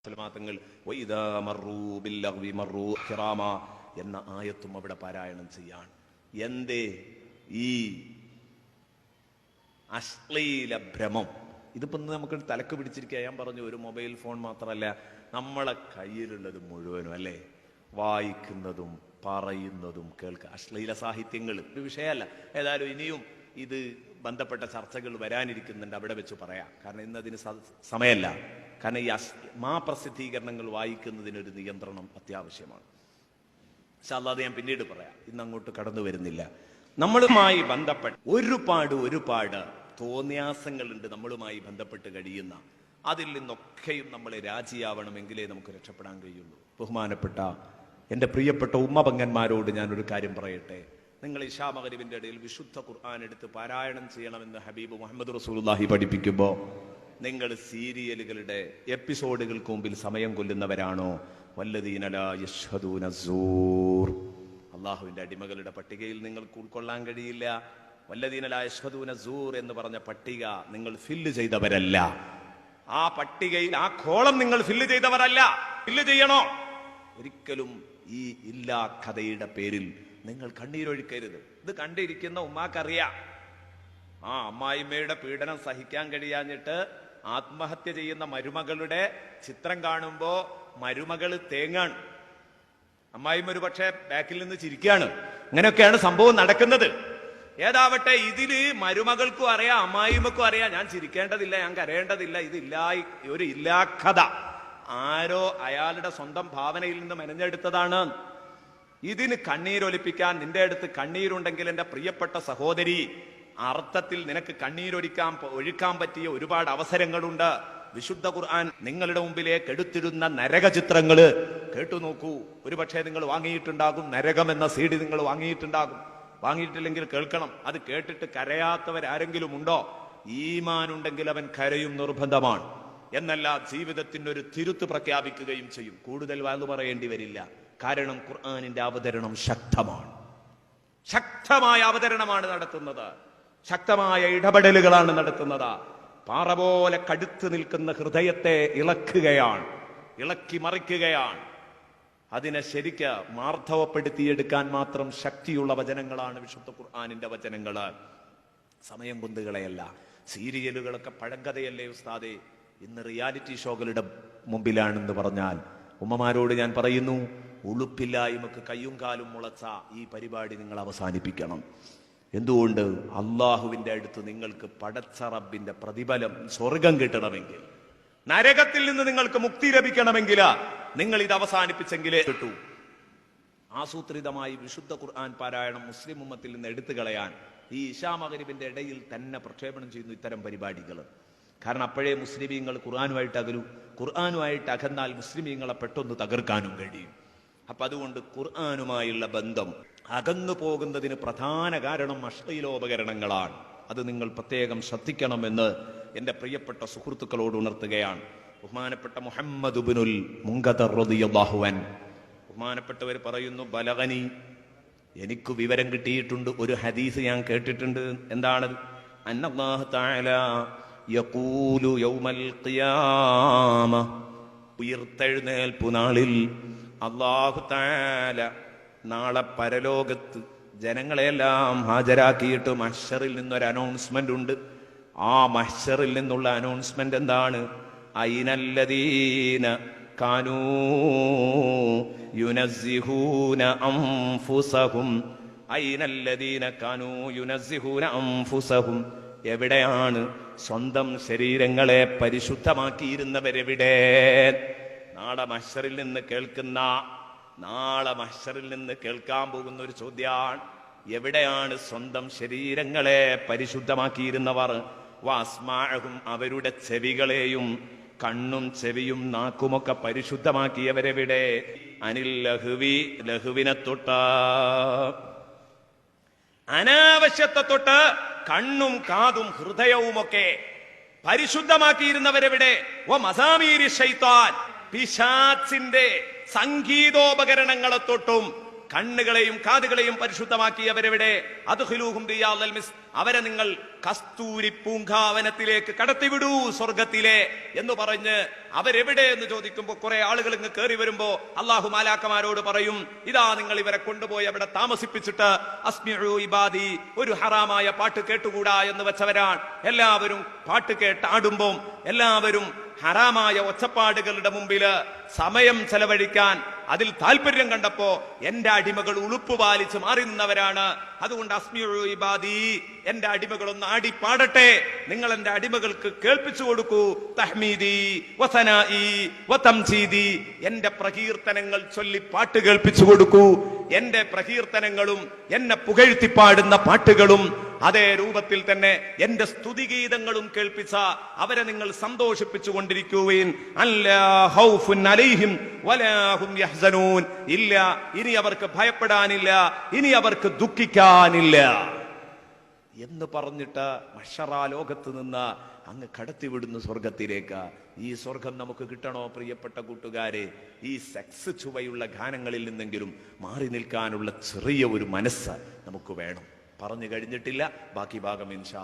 തങ്ങൾ എന്ന ആയത്തും അവിടെ പാരായണം ചെയ്യാൻ. എന്തേ ഈ അശ്ലീല ഭ്രമം? ഇതിപ്പോ നമുക്ക് തലക്ക് പിടിച്ചിരിക്കുക. ഞാൻ പറഞ്ഞു, ഒരു മൊബൈൽ ഫോൺ മാത്രമല്ല, നമ്മളെ കയ്യിലുള്ളത് മുഴുവനും അല്ലേ, വായിക്കുന്നതും പറയുന്നതും കേൾക്കുക. അശ്ലീല സാഹിത്യങ്ങൾ ഒരു വിഷയമല്ല. ഏതായാലും ഇനിയും ഇത് ബന്ധപ്പെട്ട ചർച്ചകൾ വരാനിരിക്കുന്നുണ്ട്, അവിടെ വെച്ച് പറയാം. കാരണം ഇന്നതിന് സമയമല്ല. കാരണം ഈ പ്രസിദ്ധീകരണങ്ങൾ വായിക്കുന്നതിനൊരു നിയന്ത്രണം അത്യാവശ്യമാണ്. പക്ഷെ അല്ലാതെ ഞാൻ പിന്നീട് പറയാം, ഇന്ന് അങ്ങോട്ട് കടന്നു വരുന്നില്ല. നമ്മളുമായി ബന്ധപ്പെട്ട് ഒരുപാട് തോന്യാസങ്ങളുണ്ട് നമ്മളുമായി ബന്ധപ്പെട്ട് കഴിയുന്ന. അതിൽ നിന്നൊക്കെയും നമ്മൾ രാജിയാവണമെങ്കിലേ നമുക്ക് രക്ഷപ്പെടാൻ കഴിയുള്ളൂ. ബഹുമാനപ്പെട്ട എൻ്റെ പ്രിയപ്പെട്ട ഉമ്മപങ്ങന്മാരോട് ഞാനൊരു കാര്യം പറയട്ടെ. നിങ്ങൾ ഇശാ മഗ്‌രിബിന്റെ ഇടയിൽ വിശുദ്ധ ഖുർആൻ എടുത്ത് പാരായണം ചെയ്യണമെന്ന് ഹബീബ് മുഹമ്മദ് റസൂലുള്ളാഹി പഠിപ്പിക്കുമ്പോൾ നിങ്ങൾ സീരിയലുകളുടെ എപ്പിസോഡുകൾക്ക് മുമ്പിൽ സമയം കൊല്ലുന്നവരാണോ? വല്ലദീന ലാ യശ്ഹദൂന സൂർ, അള്ളാഹുവിന്റെ അടിമകളുടെ പട്ടികയിൽ നിങ്ങൾക്ക് ഉൾക്കൊള്ളാൻ കഴിയില്ല. വല്ലദീന ലാ യശ്ഹദൂന സൂർ എന്ന് പറഞ്ഞ പട്ടിക നിങ്ങൾ ഫില്ല് ചെയ്തവരല്ല. ആ പട്ടികയിൽ ആ കോളം നിങ്ങൾ ഫില്ല് ചെയ്തവരല്ല. ഫില്ല് ചെയ്യണോ? ഒരിക്കലും ഈ ഇല്ലാ കഥയുടെ പേരിൽ നിങ്ങൾ കണ്ണീരൊഴുക്കരുത്. ഇത് കണ്ടിരിക്കുന്ന ഉമ്മാക്കറിയാം. ആ അമ്മായിമ്മയുടെ പീഡനം സഹിക്കാൻ കഴിയാഞ്ഞിട്ട് ആത്മഹത്യ ചെയ്യുന്ന മരുമകളുടെ ചിത്രം കാണുമ്പോ മരുമകൾ തേങ്ങാണ്, അമ്മായിമ്മ ഒരു പക്ഷെ ബാക്കിൽ നിന്ന് ചിരിക്കുകയാണ്. ഇങ്ങനെയൊക്കെയാണ് സംഭവം നടക്കുന്നത്. ഏതാവട്ടെ, ഇതില് മരുമകൾക്കും അറിയാം, അമ്മായിമ്മക്കും അറിയാം, ഞാൻ ചിരിക്കേണ്ടതില്ല, ഞാൻ കരയേണ്ടതില്ല, ഒരു ഇല്ലാ കഥ ആരോ അയാളുടെ സ്വന്തം ഭാവനയിൽ നിന്ന് മെനഞ്ഞെടുത്തതാണ്. ഇതിന് കണ്ണീരൊലിപ്പിക്കാൻ നിന്റെ അടുത്ത് കണ്ണീരുണ്ടെങ്കിൽ എൻ്റെ പ്രിയപ്പെട്ട സഹോദരി, അർത്ഥത്തിൽ നിനക്ക് ഒഴുക്കാൻ പറ്റിയ ഒരുപാട് അവസരങ്ങളുണ്ട്. വിശുദ്ധ ഖുർആൻ നിങ്ങളുടെ മുമ്പിലേക്ക് എടുത്തിരുന്ന നരക ചിത്രങ്ങള് കേട്ടു നോക്കൂ. ഒരുപക്ഷെ നിങ്ങൾ വാങ്ങിയിട്ടുണ്ടാകും, നരകം എന്ന CD നിങ്ങൾ വാങ്ങിയിട്ടുണ്ടാകും. വാങ്ങിയിട്ടില്ലെങ്കിൽ കേൾക്കണം. അത് കേട്ടിട്ട് കരയാത്തവരാരെങ്കിലും ഉണ്ടോ? ഈമാനുണ്ടെങ്കിൽ അവൻ കരയും, നിർബന്ധമാണ്. എന്നല്ല, ജീവിതത്തിന്റെ ഒരു തിരുത്ത് പ്രഖ്യാപിക്കുകയും ചെയ്യും. കൂടുതൽ വാങ്ങു പറയേണ്ടി വരില്ല. കാരണം ഖുർആനിന്റെ അവതരണം ശക്തമായ അവതരണമാണ് നടത്തുന്നത്, ശക്തമായ ഇടപെടലുകളാണ് നടത്തുന്നത്. പാറ പോലെ കടുത്തു നിൽക്കുന്ന ഹൃദയത്തെ ഇളക്കി മറിക്കുകയാണ്. അതിനെ ശരിക്ക് മാർദ്ധവപ്പെടുത്തിയെടുക്കാൻ മാത്രം ശക്തിയുള്ള വചനങ്ങളാണ് വിശുദ്ധ ഖുർആനിന്റെ വചനങ്ങള്. സമയം കൊണ്ടുകളയല്ല. സീരിയലുകളൊക്കെ പഴങ്കഥയല്ലേ ഉസ്താദേ? ഇന്ന് റിയാലിറ്റി ഷോകളുടെ മുമ്പിലാണെന്ന് പറഞ്ഞാൽ ഉമ്മമാരോട് ഞാൻ പറയുന്നു, ഉളുപ്പില്ലായ്മക്ക് കയ്യും കാലും മുളച്ച ഈ പരിപാടി നിങ്ങൾ അവസാനിപ്പിക്കണം. എന്തുകൊണ്ട്? അള്ളാഹുവിന്റെ അടുത്ത് നിങ്ങൾക്ക് പടച്ച റബ്ബിന്റെ പ്രതിഫലം, സ്വർഗം കിട്ടണമെങ്കിൽ, നരകത്തിൽ നിന്ന് നിങ്ങൾക്ക് മുക്തി ലഭിക്കണമെങ്കിൽ നിങ്ങൾ ഇത് അവസാനിപ്പിച്ചെങ്കിലേ കിട്ടൂ. ആസൂത്രിതമായി വിശുദ്ധ ഖുർആൻ പാരായണം മുസ്ലിം ഉമ്മത്തിൽ നിന്ന് എടുത്തു കളയാൻ ഈ ഇശാ മഗ്‌രിബിന്റെ ഇടയിൽ തന്നെ പ്രക്ഷേപണം ചെയ്യുന്നു ഇത്തരം പരിപാടികൾ. കാരണം അപ്പോഴേ മുസ്ലിമീങ്ങൾ ഖുർആനുമായിട്ട് അകന്നാൽ മുസ്ലിമീങ്ങളെ പെട്ടെന്ന് തകർക്കാനും കഴിയും. അപ്പൊ അതുകൊണ്ട് ഖുർആനുമായുള്ള ബന്ധം അകന്നു പോകുന്നതിന് പ്രധാന കാരണം അശ്ലീലോപകരണങ്ങളാണ്. അത് നിങ്ങൾ പ്രത്യേകം ശ്രദ്ധിക്കണമെന്ന് എൻ്റെ പ്രിയപ്പെട്ട സുഹൃത്തുക്കളോട് ഉണർത്തുകയാണ്. ബഹുമാനപ്പെട്ട മുഹമ്മദ് ഇബ്നുൽ മുൻകദർ റളിയല്ലാഹു അൻഹു ബഹുമാനപ്പെട്ടവർ പറയുന്നു, ബലഗനി, എനിക്ക് വിവരം കിട്ടിയിട്ടുണ്ട്, ഒരു ഹദീസ് ഞാൻ കേട്ടിട്ടുണ്ട്. എന്താണത്? അന്നല്ലാഹു തആല യഖൂലു യൗമൽ ഖിയാമ, ഉയർത്തെഴുന്നേൽപ്പു നാളിൽ അല്ലാഹു തആല നാളെ പരലോകത്ത് ജനങ്ങളെല്ലാം ഹാജരാക്കിയിട്ട് മഹ്ശറിൽ നിന്നൊരു അനൗൺസ്മെന്റ് ഉണ്ട്. ആ മഹ്ശറിൽ നിന്നുള്ള അനൗൺസ്മെന്റ് എന്താണ്? ഐനല്ലദീന കാനൂ യുനസ്സിഹൂന അൻഫുസഹും, ഐനല്ലദീന കാനൂ യുനസ്സിഹൂന അൻഫുസഹും, എവിടെയാണ് സ്വന്തം ശരീരങ്ങളെ പരിശുദ്ധമാക്കിയിരുന്നവരെവിടെ? നാളെ മഹ്ശറിൽ നിന്ന് കേൾക്കാൻ പോകുന്ന ഒരു ചോദ്യമാണ്, എവിടെയാണ് സ്വന്തം ശരീരങ്ങളെ പരിശുദ്ധമാക്കിയിരുന്നവർ? വഅസ്മാഅഹും, അവരുടെ ചെവികളെയും കണ്ണും ചെവിയും നാക്കുമൊക്കെ പരിശുദ്ധമാക്കിയവരെവിടെ? അനിൽ ലഹ്വി, ലഹുവിനെ തൊട്ട്, അനാവശ്യത്തെ തൊട്ട് കണ്ണും കാതും ഹൃദയവുമൊക്കെ പരിശുദ്ധമാക്കിയിരുന്നവരെവിടെ? മസാമീരി ശൈത്താൻ, പിശാചിന്റെ സംഗീതോപകരണങ്ങളെ തൊട്ടും കണ്ണുകളെയും കാതുകളെയും പരിശുദ്ധമാക്കിയവരെവിടെ? അദ്ഖിലൂഹും റിയാദൽ മിസ്ക്, അവരെ നിങ്ങൾ കസ്തൂരി പൂങ്കാവനത്തിലേക്ക് കടത്തിവിടൂ സ്വർഗത്തിലെ എന്ന് പറഞ്ഞ് അവരെവിടെ എന്ന് ചോദിക്കുമ്പോൾ കുറെ ആളുകൾ ഇങ്ങ് കയറി വരുമ്പോ അള്ളാഹു മാലാക്കമാരോട് പറയും, ഇതാ നിങ്ങൾ ഇവരെ കൊണ്ടുപോയി അവിടെ താമസിപ്പിച്ചിട്ട് അസ്മിഉ ഇബാദി, ഒരു ഹറാമായ പാട്ട് കേട്ടുകൂടാ എന്ന് വെച്ചവരാണ്. എല്ലാവരും പാട്ട് കേട്ടാടുമ്പോ എല്ലാവരും ഹറാമായ ഒച്ചപ്പാടുകളുടെ മുമ്പില് സമയം ചെലവഴിക്കാൻ അതിൽ താല്പര്യം കണ്ടപ്പോ എന്റെ അടിമകൾ ഉളുപ്പ് പാലിച്ച് മാറി നിന്നവരാണ്. അതുകൊണ്ട് അസ്മിഉ ഇബാദി, എന്റെ അടിമകളൊന്ന് ആടി പാടട്ടെ, നിങ്ങൾ എന്റെ അടിമകൾക്ക് കേൾപ്പിച്ചു കൊടുക്കൂ. തഹ്മീദി വസനാഇ വതംജീദി, എന്റെ പ്രകീർത്തനങ്ങൾ ചൊല്ലി പാട്ട് കേൾപ്പിച്ചു കൊടുക്കൂ. എന്റെ പ്രകീർത്തനങ്ങളും എന്നെ പുകഴ്ത്തിപ്പാടുന്ന പാട്ടുകളും അതേ രൂപത്തിൽ തന്നെ എന്റെ സ്തുതിഗീതങ്ങളും കേൾപ്പിച്ച അവരെ നിങ്ങൾ സന്തോഷിപ്പിച്ചു കൊണ്ടിരിക്കുകയും അല്ലാ ഖൗഫുൻ അലൈഹിം വലാ ഹും യഹ്സനൂൻ, ഇല്ല ഇനി അവർക്ക് ഭയപ്പെടാനില്ല, ഇനി അവർക്ക് ദുഃഖിക്കാനില്ല എന്ന് പറഞ്ഞിട്ട് മഹ്ശറാ ലോകത്ത് നിന്ന് അങ്ങ് കടത്തിവിടുന്നു സ്വർഗത്തിലേക്ക്. ഈ സ്വർഗം നമുക്ക് കിട്ടണോ പ്രിയപ്പെട്ട കൂട്ടുകാരെ? ഈ സെക്സ് ചുവയുള്ള ഗാനങ്ങളിൽ നിന്നെങ്കിലും മാറി നിൽക്കാനുള്ള ചെറിയ ഒരു മനസ്സ് നമുക്ക് വേണം. പറഞ്ഞു കഴിഞ്ഞിട്ടില്ല, ബാക്കി ഭാഗം ഇൻഷാ